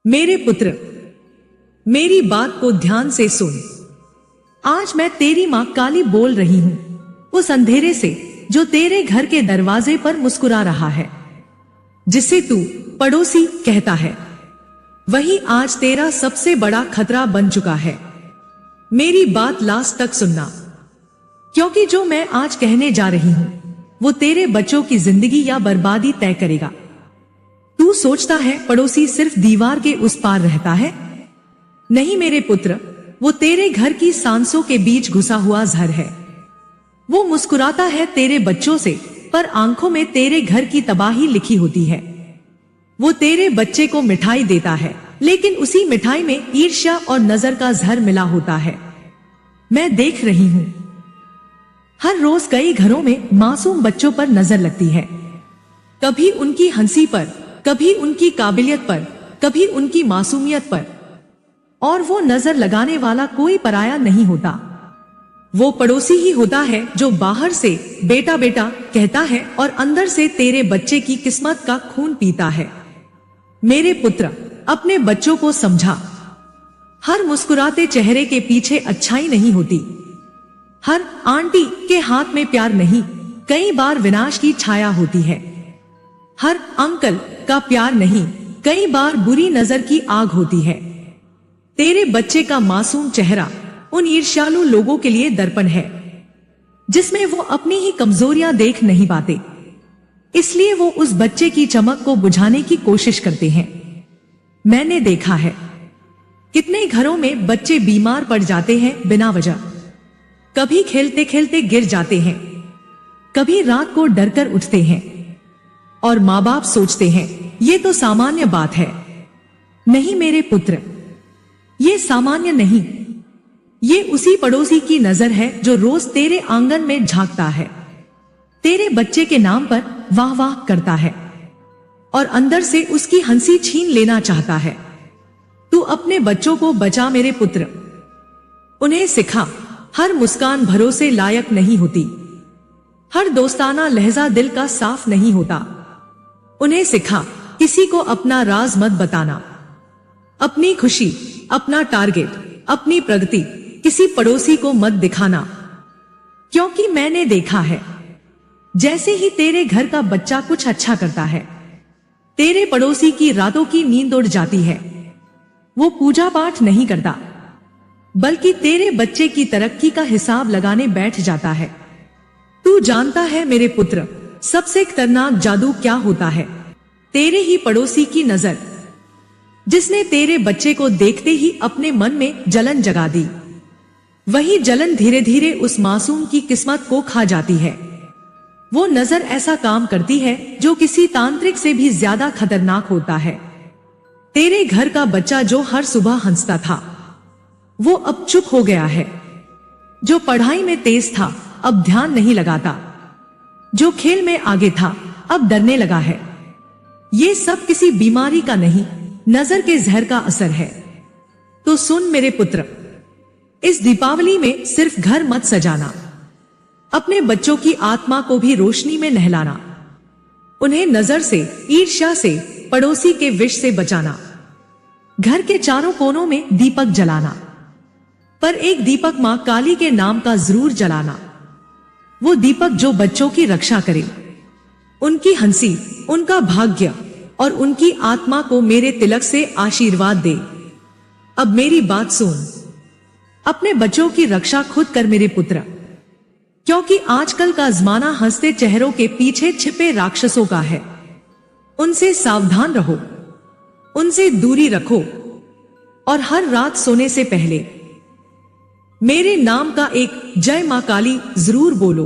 मेरे पुत्र, मेरी बात को ध्यान से सुन। आज मैं तेरी माँ काली बोल रही हूँ, उस अंधेरे से जो तेरे घर के दरवाजे पर मुस्कुरा रहा है, जिसे तू पड़ोसी कहता है, वही आज तेरा सबसे बड़ा खतरा बन चुका है। मेरी बात लास्ट तक सुनना, क्योंकि जो मैं आज कहने जा रही हूँ वो तेरे बच्चों की जिंदगी या बर्बादी तय करेगा। तू सोचता है पड़ोसी सिर्फ दीवार के उस पार रहता है? नहीं मेरे पुत्र, वो तेरे घर की सांसों के बीच घुसा हुआ जहर है। वो मुस्कुराता है तेरे बच्चों से, पर आंखों में तेरे घर की तबाही लिखी होती है। वो तेरे बच्चे को मिठाई देता है, लेकिन उसी मिठाई में ईर्ष्या और नजर का जहर मिला होता है। मैं देख रही हूं, हर रोज कई घरों में मासूम बच्चों पर नजर लगती है, कभी उनकी हंसी पर, कभी उनकी काबिलियत पर, कभी उनकी मासूमियत पर, और वो नजर लगाने वाला कोई पराया नहीं होता। वो पड़ोसी ही होता है जो बाहर से बेटा बेटा कहता है और अंदर से तेरे बच्चे की किस्मत का खून पीता है। मेरे पुत्र, अपने बच्चों को समझा, हर मुस्कुराते चेहरे के पीछे अच्छाई नहीं होती, हर आंटी के हाथ में प्यार नहीं, कई बार विनाश की छाया होती है, हर अंकल का प्यार नहीं, कई बार बुरी नजर की आग होती है। तेरे बच्चे का मासूम चेहरा उन ईर्ष्यालु लोगों के लिए दर्पण है, जिसमें वो अपनी ही कमजोरियां देख नहीं पाते, इसलिए वो उस बच्चे की चमक को बुझाने की कोशिश करते हैं। मैंने देखा है कितने घरों में बच्चे बीमार पड़ जाते हैं बिना वजह, कभी खेलते खेलते गिर जाते हैं, कभी रात को डरकर उठते हैं, और माँ बाप सोचते हैं ये तो सामान्य बात है। नहीं मेरे पुत्र, ये सामान्य नहीं, ये उसी पड़ोसी की नजर है जो रोज तेरे आंगन में झांकता है, तेरे बच्चे के नाम पर वाह वाह करता है और अंदर से उसकी हंसी छीन लेना चाहता है। तू अपने बच्चों को बचा मेरे पुत्र, उन्हें सिखा हर मुस्कान भरोसे लायक नहीं होती, हर दोस्ताना लहजा दिल का साफ नहीं होता। उन्हें सिखा किसी को अपना राज मत बताना, अपनी खुशी, अपना टारगेट, अपनी प्रगति किसी पड़ोसी को मत दिखाना, क्योंकि मैंने देखा है जैसे ही तेरे घर का बच्चा कुछ अच्छा करता है, तेरे पड़ोसी की रातों की नींद उड़ जाती है। वो पूजा पाठ नहीं करता, बल्कि तेरे बच्चे की तरक्की का हिसाब लगाने बैठ जाता है। तू जानता है मेरे पुत्र, सबसे खतरनाक जादू क्या होता है? तेरे ही पड़ोसी की नजर, जिसने तेरे बच्चे को देखते ही अपने मन में जलन जगा दी। वही जलन धीरे धीरे उस मासूम की किस्मत को खा जाती है। वो नजर ऐसा काम करती है जो किसी तांत्रिक से भी ज्यादा खतरनाक होता है। तेरे घर का बच्चा जो हर सुबह हंसता था, वो अब चुप हो गया है। जो पढ़ाई में तेज था, अब ध्यान नहीं लगाता। जो खेल में आगे था, अब डरने लगा है। ये सब किसी बीमारी का नहीं, नजर के जहर का असर है। तो सुन मेरे पुत्र, इस दीपावली में सिर्फ घर मत सजाना, अपने बच्चों की आत्मा को भी रोशनी में नहलाना, उन्हें नजर से, ईर्ष्या से, पड़ोसी के विष से बचाना। घर के चारों कोनों में दीपक जलाना, पर एक दीपक मां काली के नाम का जरूर जलाना। वो दीपक जो बच्चों की रक्षा करे, उनकी हंसी, उनका भाग्य और उनकी आत्मा को मेरे तिलक से आशीर्वाद दे। अब मेरी बात सुन, अपने बच्चों की रक्षा खुद कर मेरे पुत्र, क्योंकि आजकल का जमाना हंसते चेहरों के पीछे छिपे राक्षसों का है। उनसे सावधान रहो, उनसे दूरी रखो, और हर रात सोने से पहले मेरे नाम का एक जय मां काली जरूर बोलो।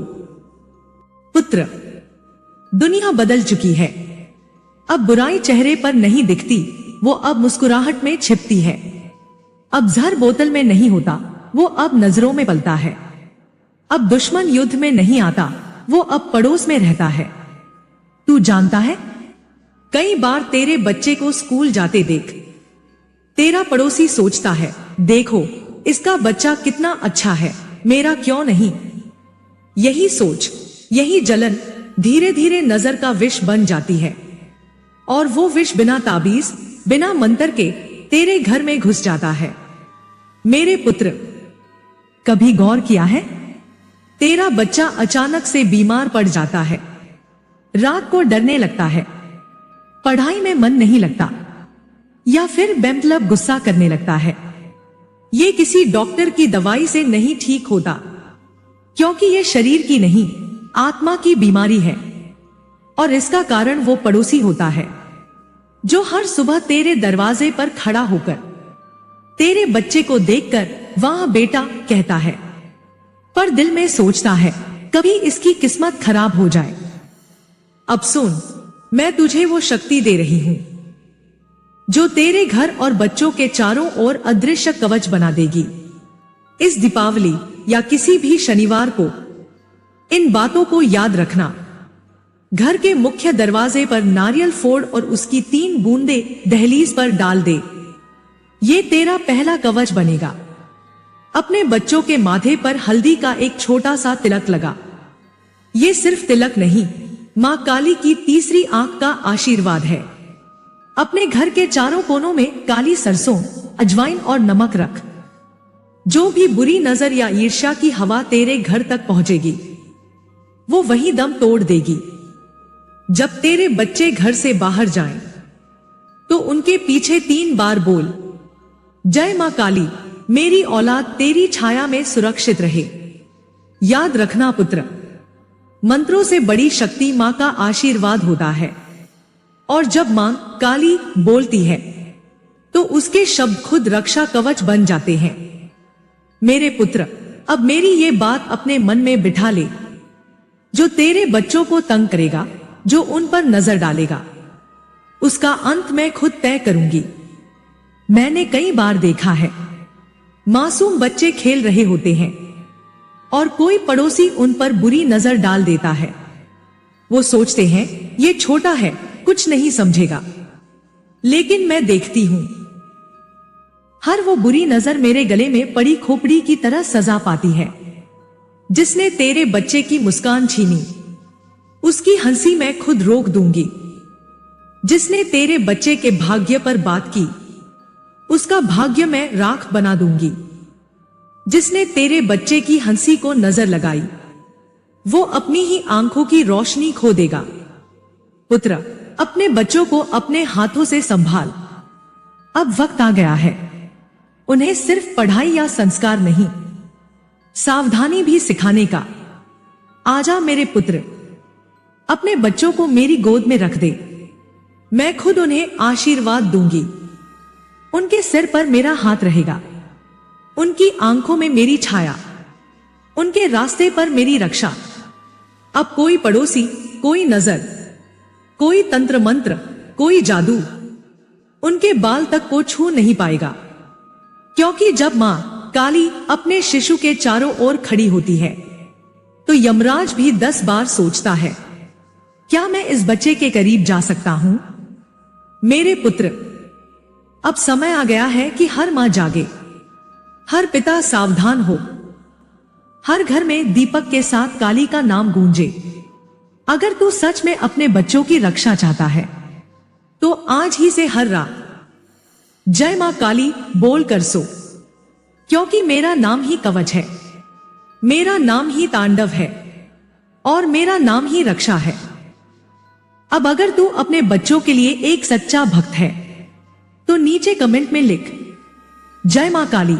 पुत्र, दुनिया बदल चुकी है। अब बुराई चेहरे पर नहीं दिखती, वो अब मुस्कुराहट में छिपती है। अब जहर बोतल में नहीं होता, वो अब नजरों में पलता है। अब दुश्मन युद्ध में नहीं आता, वो अब पड़ोस में रहता है। तू जानता है, कई बार तेरे बच्चे को स्कूल जाते देख तेरा पड़ोसी सोचता है, देखो इसका बच्चा कितना अच्छा है, मेरा क्यों नहीं? यही सोच, यही जलन धीरे धीरे नजर का विष बन जाती है, और वो विष बिना ताबीज, बिना मंत्र के तेरे घर में घुस जाता है। मेरे पुत्र, कभी गौर किया है, तेरा बच्चा अचानक से बीमार पड़ जाता है, रात को डरने लगता है, पढ़ाई में मन नहीं लगता, या फिर बेमतलब गुस्सा करने लगता है। ये किसी डॉक्टर की दवाई से नहीं ठीक होता, क्योंकि ये शरीर की नहीं, आत्मा की बीमारी है। और इसका कारण वो पड़ोसी होता है जो हर सुबह तेरे दरवाजे पर खड़ा होकर तेरे बच्चे को देखकर वाह बेटा कहता है, पर दिल में सोचता है कभी इसकी किस्मत खराब हो जाए। अब सुन, मैं तुझे वो शक्ति दे रही हूं जो तेरे घर और बच्चों के चारों ओर अदृश्य कवच बना देगी। इस दीपावली या किसी भी शनिवार को इन बातों को याद रखना। घर के मुख्य दरवाजे पर नारियल फोड़ और उसकी 3 बूंदे दहलीज पर डाल दे। ये तेरा पहला कवच बनेगा। अपने बच्चों के माथे पर हल्दी का एक छोटा सा तिलक लगा। ये सिर्फ तिलक नहीं, मां काली की तीसरी आंख का आशीर्वाद है। अपने घर के चारों कोनों में काली सरसों, अजवाइन और नमक रख। जो भी बुरी नजर या ईर्ष्या की हवा तेरे घर तक पहुंचेगी, वो वही दम तोड़ देगी। जब तेरे बच्चे घर से बाहर जाएं, तो उनके पीछे 3 बार बोल, जय मां काली, मेरी औलाद तेरी छाया में सुरक्षित रहे। याद रखना पुत्र, मंत्रों से बड़ी शक्ति मां का आशीर्वाद होता है, और जब मां काली बोलती है तो उसके शब्द खुद रक्षा कवच बन जाते हैं। मेरे पुत्र, अब मेरी ये बात अपने मन में बिठा ले। जो तेरे बच्चों को तंग करेगा, जो उन पर नजर डालेगा, उसका अंत मैं खुद तय करूंगी। मैंने कई बार देखा है, मासूम बच्चे खेल रहे होते हैं और कोई पड़ोसी उन पर बुरी नजर डाल देता है। वो सोचते हैं ये छोटा है, कुछ नहीं समझेगा, लेकिन मैं देखती हूं हर वो बुरी नजर मेरे गले में पड़ी खोपड़ी की तरह सजा पाती है। जिसने तेरे बच्चे की मुस्कान छीनी, उसकी हंसी मैं खुद रोक दूंगी। जिसने तेरे बच्चे के भाग्य पर बात की, उसका भाग्य मैं राख बना दूंगी। जिसने तेरे बच्चे की हंसी को नजर लगाई, वो अपनी ही आंखों की रोशनी खो देगा। पुत्र, अपने बच्चों को अपने हाथों से संभाल। अब वक्त आ गया है उन्हें सिर्फ पढ़ाई या संस्कार नहीं, सावधानी भी सिखाने का। आजा मेरे पुत्र, अपने बच्चों को मेरी गोद में रख दे। मैं खुद उन्हें आशीर्वाद दूंगी। उनके सिर पर मेरा हाथ रहेगा, उनकी आंखों में मेरी छाया, उनके रास्ते पर मेरी रक्षा। अब कोई पड़ोसी, कोई नजर, कोई तंत्र मंत्र, कोई जादू उनके बाल तक को छू नहीं पाएगा। क्योंकि जब मां काली अपने शिशु के चारों ओर खड़ी होती है, तो यमराज भी 10 बार सोचता है, क्या मैं इस बच्चे के करीब जा सकता हूं? मेरे पुत्र, अब समय आ गया है कि हर मां जागे, हर पिता सावधान हो, हर घर में दीपक के साथ काली का नाम गूंजे। अगर तू सच में अपने बच्चों की रक्षा चाहता है, तो आज ही से हर रात जय मां काली बोल कर सो। क्योंकि मेरा नाम ही कवच है, मेरा नाम ही तांडव है, और मेरा नाम ही रक्षा है। अब अगर तू अपने बच्चों के लिए एक सच्चा भक्त है, तो नीचे कमेंट में लिख, जय मां काली।